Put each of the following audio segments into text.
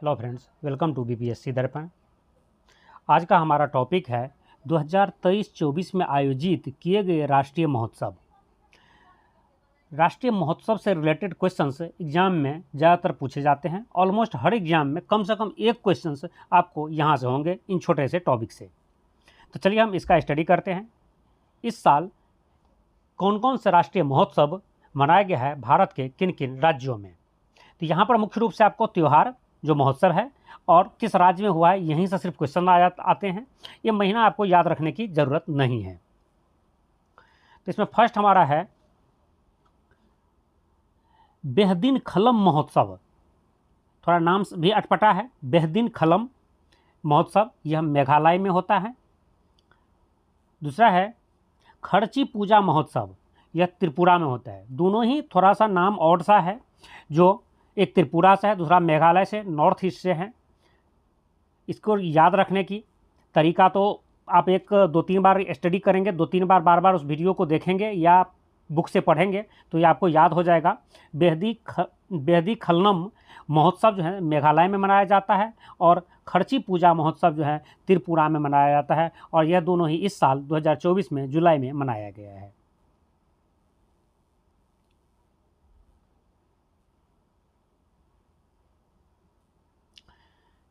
Hello friends, welcome to BPSC Darpan. आज का हमारा टॉपिक है 2023-24 में आयोजित किए गए राष्ट्रीय महोत्सव। राष्ट्रीय महोत्सव से रिलेटेड क्वेश्चंस एग्जाम में ज़्यादातर पूछे जाते हैं। ऑलमोस्ट हर एग्जाम में कम से कम एक क्वेश्चंस आपको यहाँ से होंगे इन छोटे से टॉपिक से। तो चलिए हम इसका स्टडी करते हैं। इस साल कौन कौन से राष्ट्रीय महोत्सव मनाया गया है भारत के किन किन राज्यों में। तो यहाँ पर मुख्य रूप से आपको त्यौहार जो महोत्सव है और किस राज्य में हुआ है यहीं से सिर्फ क्वेश्चन आते हैं। ये महीना आपको याद रखने की ज़रूरत नहीं है। तो इसमें फर्स्ट हमारा है बेहदीन खलम महोत्सव। थोड़ा नाम भी अटपटा है, बेहदीन खलम महोत्सव, यह मेघालय में होता है। दूसरा है खर्ची पूजा महोत्सव, यह त्रिपुरा में होता है। दोनों ही थोड़ा सा नाम ऑड सा है, जो एक त्रिपुरा से है, दूसरा मेघालय से, नॉर्थ ईस्ट से है। इसको याद रखने की तरीका तो आप एक दो तीन बार स्टडी करेंगे, दो तीन बार बार बार उस वीडियो को देखेंगे या बुक से पढ़ेंगे तो ये आपको याद हो जाएगा। बेहदी खलनम महोत्सव जो है मेघालय में मनाया जाता है और खर्ची पूजा महोत्सव जो है त्रिपुरा में मनाया जाता है, और यह दोनों ही इस साल 2024 में जुलाई में मनाया गया है।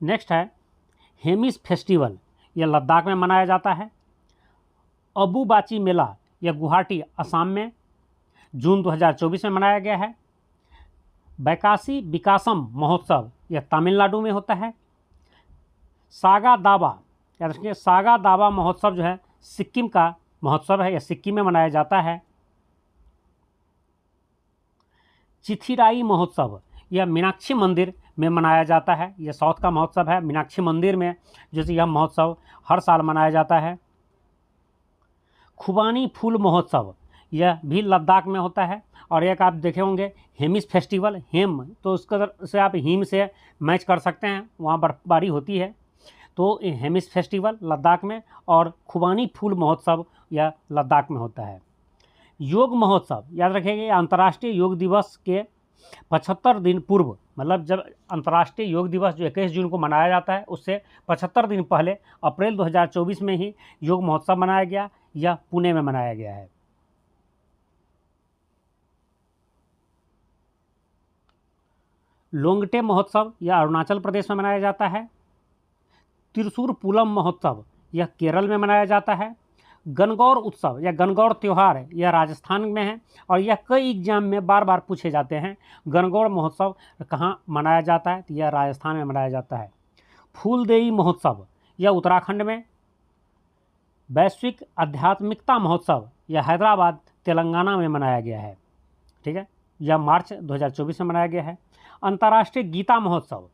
नेक्स्ट है हेमिस फेस्टिवल, यह लद्दाख में मनाया जाता है। अबुबाची मेला, यह गुवाहाटी असम में जून 2024 में मनाया गया है। बैकासी विकासम महोत्सव, यह तमिलनाडु में होता है। सागा दावा, याद रखिए सागा दावा महोत्सव जो है सिक्किम का महोत्सव है, यह सिक्किम में मनाया जाता है। चिथिराई महोत्सव, यह मीनाक्षी मंदिर में मनाया जाता है, यह साउथ का महोत्सव है। मीनाक्षी मंदिर में जैसे यह महोत्सव हर साल मनाया जाता है। खुबानी फूल महोत्सव, यह भी लद्दाख में होता है। और एक आप देखे होंगे हेमिस फेस्टिवल, हेम तो उसका से आप हिम से मैच कर सकते हैं, वहाँ बर्फबारी होती है। तो हेमिस फेस्टिवल लद्दाख में और खुबानी फूल महोत्सव यह लद्दाख में होता है। योग महोत्सव, याद रखिएगा अंतर्राष्ट्रीय योग दिवस के 75 दिन पूर्व, मतलब जब अंतर्राष्ट्रीय योग दिवस जो 21 जून को मनाया जाता है उससे 75 दिन पहले अप्रैल 2024 में ही योग महोत्सव मनाया गया। यह पुणे में मनाया गया है। लोंगटे महोत्सव, यह अरुणाचल प्रदेश में मनाया जाता है। त्रिशूर पूलम महोत्सव, यह केरल में मनाया जाता है। गणगौर उत्सव या गणगौर त्यौहार है, यह राजस्थान में है और यह कई एग्जाम में बार बार पूछे जाते हैं। गणगौर महोत्सव कहाँ मनाया जाता है, तो यह राजस्थान में मनाया जाता है। फूलदेई महोत्सव, यह उत्तराखंड में। वैश्विक आध्यात्मिकता महोत्सव, यह हैदराबाद तेलंगाना में मनाया गया है। ठीक है, यह मार्च 2024 में मनाया गया है। अंतर्राष्ट्रीय गीता महोत्सव,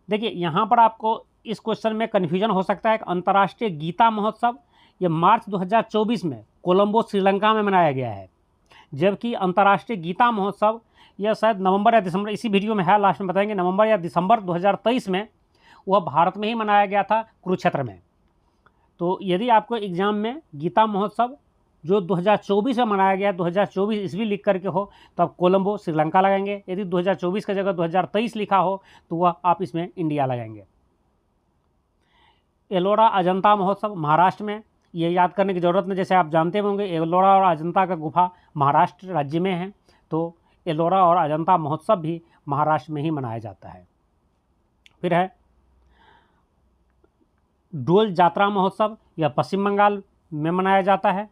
देखिए यहाँ पर आपको इस क्वेश्चन में कन्फ्यूजन हो सकता है कि अंतर्राष्ट्रीय गीता महोत्सव ये मार्च 2024 में कोलंबो श्रीलंका में मनाया गया है, जबकि अंतर्राष्ट्रीय गीता महोत्सव यह शायद नवंबर या दिसंबर, इसी वीडियो में है, लास्ट में बताएंगे, नवंबर या दिसंबर 2023 में वह भारत में ही मनाया गया था, कुरुक्षेत्र में। तो यदि आपको एग्जाम में गीता महोत्सव जो 2024 में मनाया गया, 2024 ईस्वी लिख करके हो तो आप कोलंबो श्रीलंका लगाएंगे। यदि 2024 की जगह 2023 लिखा हो तो वह आप इसमें इंडिया लगाएंगे। एलोरा अजंता महोत्सव महाराष्ट्र में, ये याद करने की ज़रूरत नहीं, जैसे आप जानते होंगे एलोरा और अजंता का गुफा महाराष्ट्र राज्य में है, तो एलोरा और अजंता महोत्सव भी महाराष्ट्र में ही मनाया जाता है। फिर है डोल जात्रा महोत्सव, यह पश्चिम बंगाल में मनाया जाता है।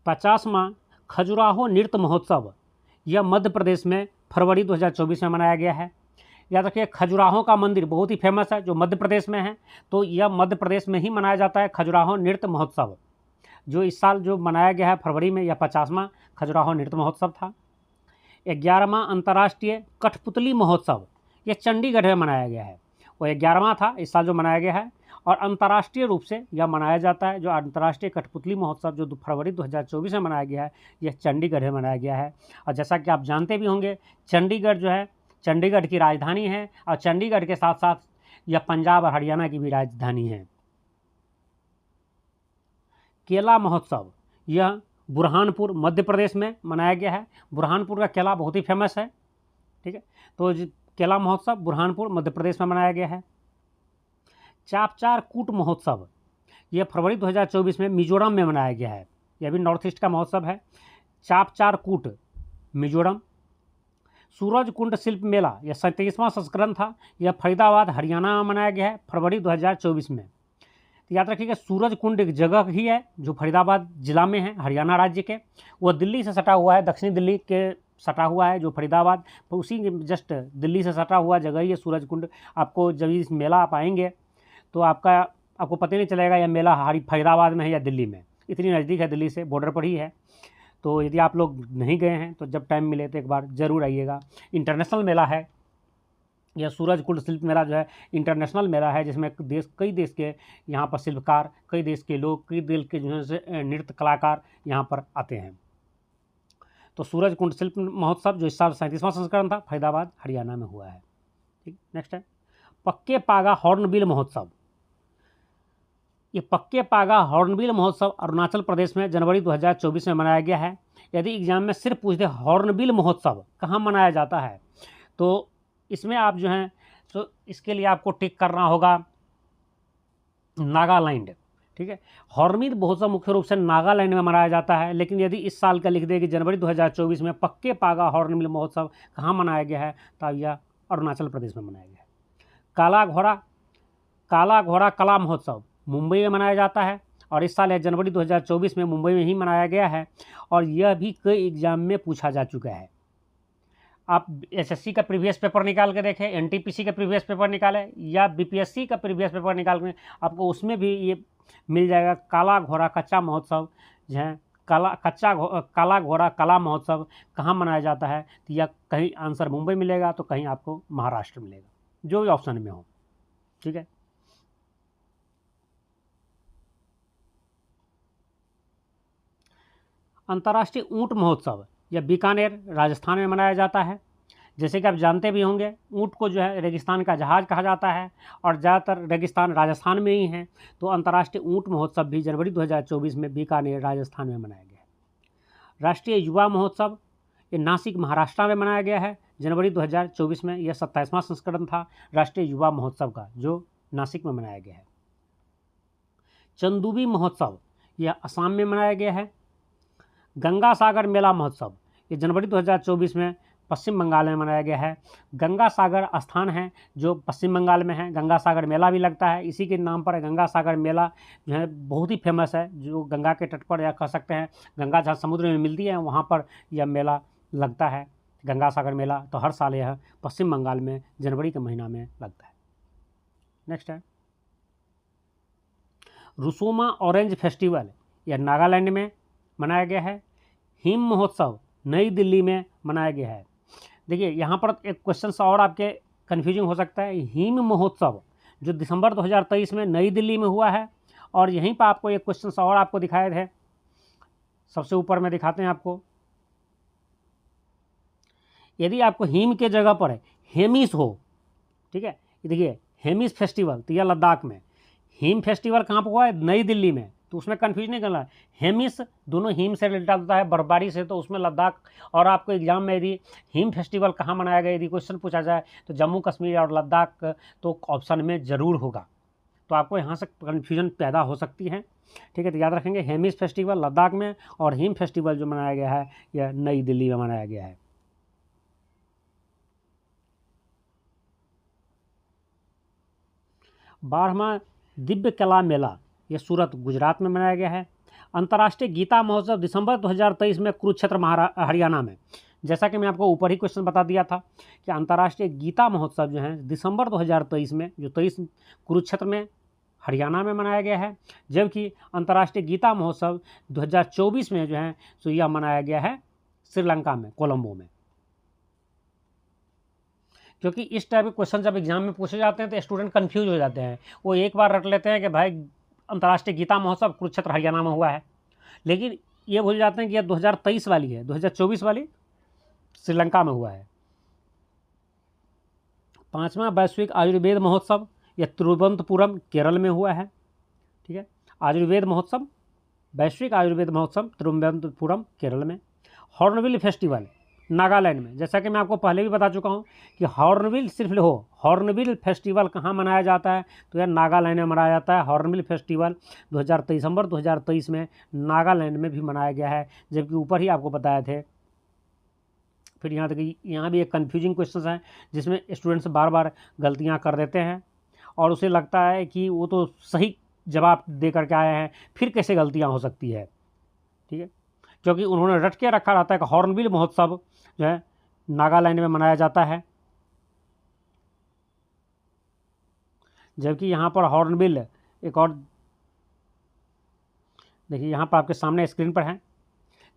50वां खजुराहो नृत्य महोत्सव, यह मध्य प्रदेश में फरवरी 2024 में मनाया गया है। याद रखिए खजुराहो का मंदिर बहुत ही फेमस है जो मध्य प्रदेश में है, तो यह मध्य प्रदेश में ही मनाया जाता है खजुराहो नृत्य महोत्सव, जो इस साल जो मनाया गया है फरवरी में, यह 50वां खजुराहो नृत्य महोत्सव था। 11वां अंतर्राष्ट्रीय कठपुतली महोत्सव, यह चंडीगढ़ में मनाया गया है, वो 11वां था इस साल जो मनाया गया है, और अंतर्राष्ट्रीय रूप से यह मनाया जाता है जो अंतर्राष्ट्रीय कठपुतली महोत्सव जो फरवरी 2024 में मनाया गया है, यह चंडीगढ़ में मनाया गया है। और जैसा कि आप जानते भी होंगे चंडीगढ़ जो है चंडीगढ़ की राजधानी है, और चंडीगढ़ के साथ साथ यह पंजाब और हरियाणा की भी राजधानी है। केला महोत्सव, यह बुरहानपुर मध्य प्रदेश में मनाया गया है। बुरहानपुर का केला बहुत ही फेमस है, ठीक है। तो केला महोत्सव बुरहानपुर मध्य प्रदेश में मनाया गया है। चापचार कूट महोत्सव ये फरवरी 2024 में मिजोरम में मनाया गया है। यह भी नॉर्थ ईस्ट का महोत्सव है। चापचार कूट मिजोरम। सूरज कुंड शिल्प मेला यह 37वां संस्करण था। यह फरीदाबाद हरियाणा में मनाया गया है फरवरी 2024 में। तो याद रखिएगा सूरज कुंड एक जगह ही है जो फरीदाबाद जिला में है, हरियाणा राज्य के। वह दिल्ली से सटा हुआ है, दक्षिणी दिल्ली के सटा हुआ है जो फरीदाबाद, तो उसी जस्ट दिल्ली से सटा हुआ जगह ही है सूरज कुंड। आपको जब इस मेला आप आएंगे तो आपको पता नहीं चलेगा यह मेला फरीदाबाद में है या दिल्ली में। इतनी नज़दीक है दिल्ली से, बॉर्डर पर ही है। तो यदि आप लोग नहीं गए हैं तो जब टाइम मिले तो एक बार ज़रूर आइएगा। इंटरनेशनल मेला है यह सूरज कुंड शिल्प मेला जो है, इंटरनेशनल मेला है जिसमें कई देश के यहाँ पर शिल्पकार, कई देश के लोग, कई देश के जो है नृत्य कलाकार यहाँ पर आते हैं। तो सूरज कुंड शिल्प महोत्सव जो इस साल 37वां संस्करण था, फरीदाबाद हरियाणा में हुआ है। ठीक, नेक्स्ट है पक्के पागा हॉर्नबिल महोत्सव। ये पक्के पागा हॉर्नबिल महोत्सव अरुणाचल प्रदेश में जनवरी 2024 में मनाया गया है। यदि एग्जाम में सिर्फ पूछते हॉर्नबिल महोत्सव कहाँ मनाया जाता है, तो इसमें आप जो हैं तो इसके लिए आपको टिक करना होगा नागालैंड। ठीक है, हॉर्नबिल महोत्सव मुख्य रूप से नागालैंड में मनाया जाता है। लेकिन यदि इस साल का लिख दे कि जनवरी 2024 में पक्के पागा हॉर्नबिल महोत्सव कहाँ मनाया गया है, तो यह अरुणाचल प्रदेश में मनाया गया है। काला घोड़ा कला महोत्सव मुंबई में मनाया जाता है और इस साल है जनवरी 2024 में मुंबई में ही मनाया गया है। और यह भी कई एग्जाम में पूछा जा चुका है। आप एसएससी का प्रीवियस पेपर निकाल के देखें, एनटीपीसी का प्रीवियस पेपर निकालें या बीपीएससी का प्रीवियस पेपर निकाल के, आपको उसमें भी ये मिल जाएगा। काला घोड़ा कच्चा महोत्सव जो है, काला घोड़ा कला महोत्सव कहाँ मनाया जाता है, तो यह कहीं आंसर मुंबई मिलेगा तो कहीं आपको महाराष्ट्र मिलेगा, जो भी ऑप्शन में हो। ठीक है, अंतर्राष्ट्रीय ऊंट महोत्सव यह बीकानेर राजस्थान में मनाया जाता है। जैसे कि आप जानते भी होंगे, ऊंट को जो है रेगिस्तान का जहाज़ कहा जाता है और ज़्यादातर रेगिस्तान राजस्थान में ही है। तो अंतर्राष्ट्रीय ऊंट महोत्सव भी जनवरी 2024 में बीकानेर राजस्थान में मनाया गया है। राष्ट्रीय युवा महोत्सव ये नासिक महाराष्ट्र में मनाया गया है जनवरी 2024 में। यह 27वां संस्करण था राष्ट्रीय युवा महोत्सव का, जो नासिक में मनाया गया है। चंदूबी महोत्सव यह असम में मनाया गया है। गंगा सागर मेला महोत्सव ये जनवरी 2024 में पश्चिम बंगाल में मनाया गया है। गंगा सागर स्थान है जो पश्चिम बंगाल में है। गंगा सागर मेला भी लगता है, इसी के नाम पर गंगा सागर मेला जो है बहुत ही फेमस है, जो गंगा के तट पर या कह सकते हैं गंगा जहाँ समुद्र में मिलती है वहाँ पर यह मेला लगता है, गंगा सागर मेला। तो हर साल यह पश्चिम बंगाल में जनवरी के महीना में लगता है। नेक्स्ट है रुसोमा ऑरेंज फेस्टिवल, यह नागालैंड में मनाया गया है। हिम महोत्सव नई दिल्ली में मनाया गया है। देखिए यहाँ पर एक क्वेश्चन और आपके कन्फ्यूजिंग हो सकता है। हिम महोत्सव जो दिसंबर 2023 में नई दिल्ली में हुआ है, और यहीं पर आपको एक क्वेश्चन और आपको दिखाए थे, सबसे ऊपर में दिखाते हैं आपको। यदि आपको हिम के जगह पर हेमिस हो, ठीक है, देखिए हेमिस फेस्टिवल, तो यह लद्दाख में। हिम फेस्टिवल कहाँ पर हुआ है? नई दिल्ली में। तो उसमें कन्फ्यूज नहीं करना है, हेमिस दोनों हिम से रिलेटेड होता है, बर्फबारी से, तो उसमें लद्दाख। और आपको एग्जाम में यदि हिम फेस्टिवल कहाँ मनाया गया यदि क्वेश्चन पूछा जाए तो जम्मू कश्मीर और लद्दाख तो ऑप्शन में ज़रूर होगा। तो आपको यहाँ से कन्फ्यूजन पैदा हो सकती है। ठीक है, तो याद रखेंगे हेमिस फेस्टिवल लद्दाख में और हिम फेस्टिवल जो मनाया गया है यह नई दिल्ली में मनाया गया है। बारहवां दिव्य कला मेला यह सूरत गुजरात में मनाया गया है। अंतर्राष्ट्रीय गीता महोत्सव दिसंबर 2023 में कुरुक्षेत्र हरियाणा में। जैसा कि मैं आपको ऊपर ही क्वेश्चन बता दिया था कि अंतर्राष्ट्रीय गीता महोत्सव जो है दिसंबर 2023 में, जो 23 कुरुक्षेत्र में हरियाणा में मनाया गया है। जबकि अंतर्राष्ट्रीय गीता महोत्सव 2024 में जो है तो यह मनाया गया है श्रीलंका में, कोलंबो में। क्योंकि इस टाइप के क्वेश्चन जब एग्जाम में पूछे जाते हैं तो स्टूडेंट कन्फ्यूज हो जाते हैं। वो एक बार रट लेते हैं कि भाई अंतर्राष्ट्रीय गीता महोत्सव कुरुक्षेत्र हरियाणा में हुआ है, लेकिन ये भूल जाते हैं कि यह 2023 वाली है, 2024 वाली श्रीलंका में हुआ है। पांचवा वैश्विक आयुर्वेद महोत्सव यह तिरुवनंतपुरम केरल में हुआ है। ठीक है, आयुर्वेद महोत्सव वैश्विक आयुर्वेद महोत्सव तिरुवनंतपुरम केरल में। हॉर्नबिल फेस्टिवल नागालैंड में। जैसा कि मैं आपको पहले भी बता चुका हूँ कि हॉर्नबिल सिर्फ लो, हॉर्नबिल फेस्टिवल कहाँ मनाया जाता है, तो यह नागालैंड में मनाया जाता है। हॉर्नबिल फेस्टिवल 2023 दिसंबर 2023 में नागालैंड में भी मनाया गया है, जबकि ऊपर ही आपको बताए थे। फिर यहाँ तक यहाँ भी एक कन्फ्यूजिंग क्वेश्चन है जिसमें स्टूडेंट्स बार बार गलतियाँ कर देते हैं और उसे लगता है कि वो तो सही जवाब दे करके आए हैं, फिर कैसे गलतियाँ हो सकती है। ठीक है, क्योंकि उन्होंने रट के रखा रहता है कि हॉर्नबिल महोत्सव जो है नागालैंड में मनाया जाता है, जबकि यहाँ पर हॉर्नबिल एक और देखिए यहाँ पर आपके सामने स्क्रीन पर है।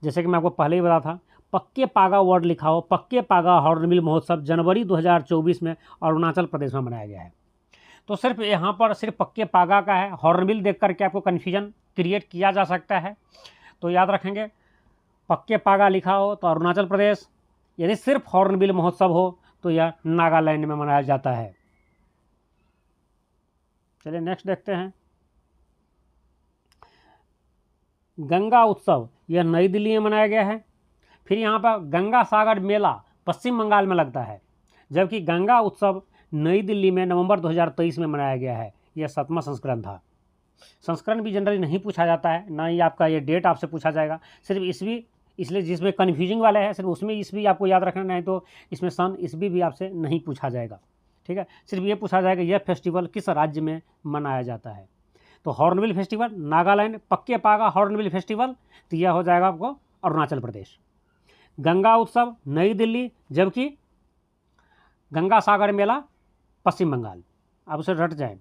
जैसे कि मैं आपको पहले ही बताया था, पक्के पागा वर्ड लिखा हो, पक्के पागा हॉर्नबिल महोत्सव जनवरी 2024 में अरुणाचल प्रदेश में मनाया गया है। तो सिर्फ यहाँ पर सिर्फ पक्के पागा का है, हॉर्नबिल देख करके आपको कन्फ्यूजन क्रिएट किया जा सकता है। तो याद रखेंगे, पक्के पागा लिखा हो तो अरुणाचल प्रदेश, यदि सिर्फ हॉर्नबिल महोत्सव हो तो यह नागालैंड में मनाया जाता है। चलिए नेक्स्ट देखते हैं। गंगा उत्सव यह नई दिल्ली में मनाया गया है। फिर यहाँ पर गंगा सागर मेला पश्चिम बंगाल में लगता है, जबकि गंगा उत्सव नई दिल्ली में नवंबर 2023 में मनाया गया है। यह 7वां संस्करण था। संस्करण भी जनरली नहीं पूछा जाता है, ना ही आपका ये डेट आपसे पूछा जाएगा, सिर्फ ईस्वी, इसलिए जिसमें कन्फ्यूजिंग वाले हैं सिर्फ उसमें ईस्वी आपको याद रखना, नहीं तो इसमें सन ईस्वी भी आपसे नहीं पूछा जाएगा। ठीक है, सिर्फ ये पूछा जाएगा यह फेस्टिवल किस राज्य में मनाया जाता है। तो हॉर्नबिल फेस्टिवल नागालैंड, पक्के पागा हॉर्नबिल फेस्टिवल तो यह हो जाएगा आपको अरुणाचल प्रदेश। गंगा उत्सव नई दिल्ली, जबकि गंगा सागर मेला पश्चिम बंगाल, आप उसे रट जाएं।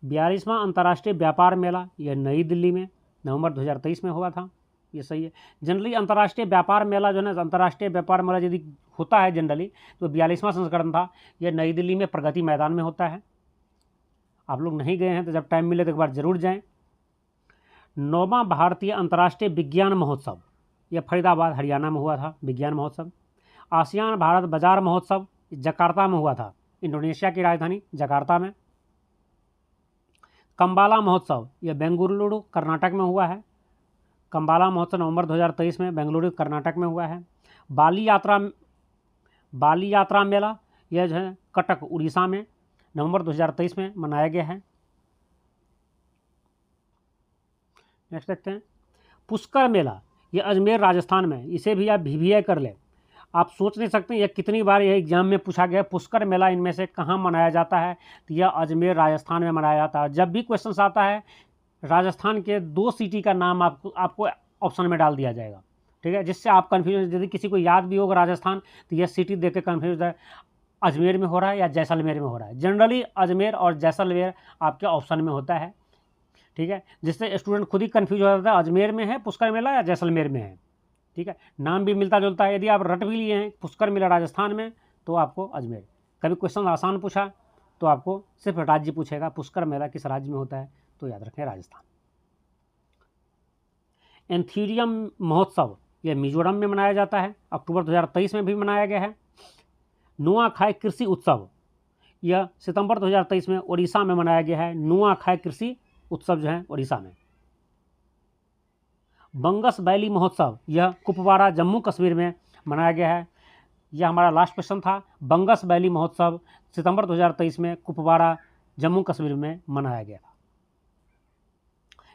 42वां अंतर्राष्ट्रीय व्यापार मेला यह नई दिल्ली में नवंबर 2023 में हुआ था। ये सही है। जनरली अंतर्राष्ट्रीय व्यापार मेला जो है ना, अंतर्राष्ट्रीय व्यापार मेला यदि होता है जनरली तो 42वां संस्करण था। यह नई दिल्ली में प्रगति मैदान में होता है। आप लोग नहीं गए हैं तो जब टाइम मिले तो एक बार ज़रूर जाएं। 9वां भारतीय अंतर्राष्ट्रीय विज्ञान महोत्सव यह फरीदाबाद हरियाणा में हुआ था, विज्ञान महोत्सव। आसियान भारत बाजार महोत्सव जकार्ता में हुआ था, इंडोनेशिया की राजधानी जकार्ता में। कंबाला महोत्सव यह बेंगलुरु कर्नाटक में हुआ है। कंबाला महोत्सव नवंबर 2023 में बेंगलुरु कर्नाटक में हुआ है। बाली यात्रा मेला यह जो है कटक उड़ीसा में नवंबर 2023 में मनाया गया है। नेक्स्ट देखते हैं। पुष्कर मेला यह अजमेर राजस्थान में, इसे भी आप VVI कर लें। आप सोच नहीं सकते यह कितनी बार यह एग्जाम में पूछा गया। पुष्कर मेला इनमें से कहाँ मनाया जाता है, तो यह अजमेर राजस्थान में मनाया जाता है। जब भी क्वेश्चन आता है राजस्थान के 2 सिटी का नाम आपको ऑप्शन में डाल दिया जाएगा। ठीक है, जिससे आप कन्फ्यूज, यदि किसी को याद भी होगा राजस्थान तो यह सिटी देख के कन्फ्यूज है अजमेर में हो रहा है या जैसलमेर में हो रहा है। जनरली अजमेर और जैसलमेर आपके ऑप्शन में होता है। ठीक है, जिससे स्टूडेंट खुद ही कन्फ्यूज हो जाता है अजमेर में है पुष्कर मेला या जैसलमेर में है। ठीक है, नाम भी मिलता जुलता है। यदि आप रट भी लिए हैं पुष्कर मेला राजस्थान में तो आपको अजमेर। कभी क्वेश्चन आसान पूछा तो आपको सिर्फ राज्य पूछेगा, पुष्कर मेला किस राज्य में होता है, तो याद रखें राजस्थान। एंथीरियम महोत्सव यह मिजोरम में मनाया जाता है, अक्टूबर 2023 में भी मनाया गया है। नुआखाई कृषि उत्सव यह सितंबर 2023 में उड़ीसा में मनाया गया है। नुआखाई कृषि उत्सव जो है उड़ीसा में। बंगस वैली महोत्सव यह कुपवाड़ा जम्मू कश्मीर में मनाया गया है। यह हमारा लास्ट क्वेश्चन था। बंगस वैली महोत्सव सितंबर 2023 में कुपवाड़ा जम्मू कश्मीर में मनाया गया था।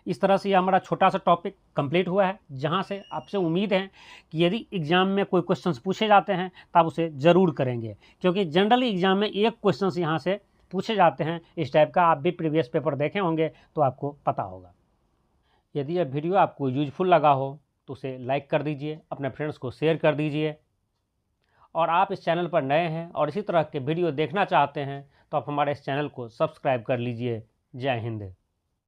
इस तरह से यह हमारा छोटा सा टॉपिक कंप्लीट हुआ है, जहां से आपसे उम्मीद है कि यदि एग्जाम में कोई क्वेश्चंस पूछे जाते हैं तब उसे ज़रूर करेंगे, क्योंकि जनरली एग्जाम में एक क्वेश्चंस यहाँ से पूछे जाते हैं इस टाइप का। आप भी प्रीवियस पेपर देखे होंगे तो आपको पता होगा। यदि यह वीडियो आपको यूजफुल लगा हो तो उसे लाइक कर दीजिए, अपने फ्रेंड्स को शेयर कर दीजिए, और आप इस चैनल पर नए हैं और इसी तरह के वीडियो देखना चाहते हैं तो आप हमारे इस चैनल को सब्सक्राइब कर लीजिए। जय हिंद।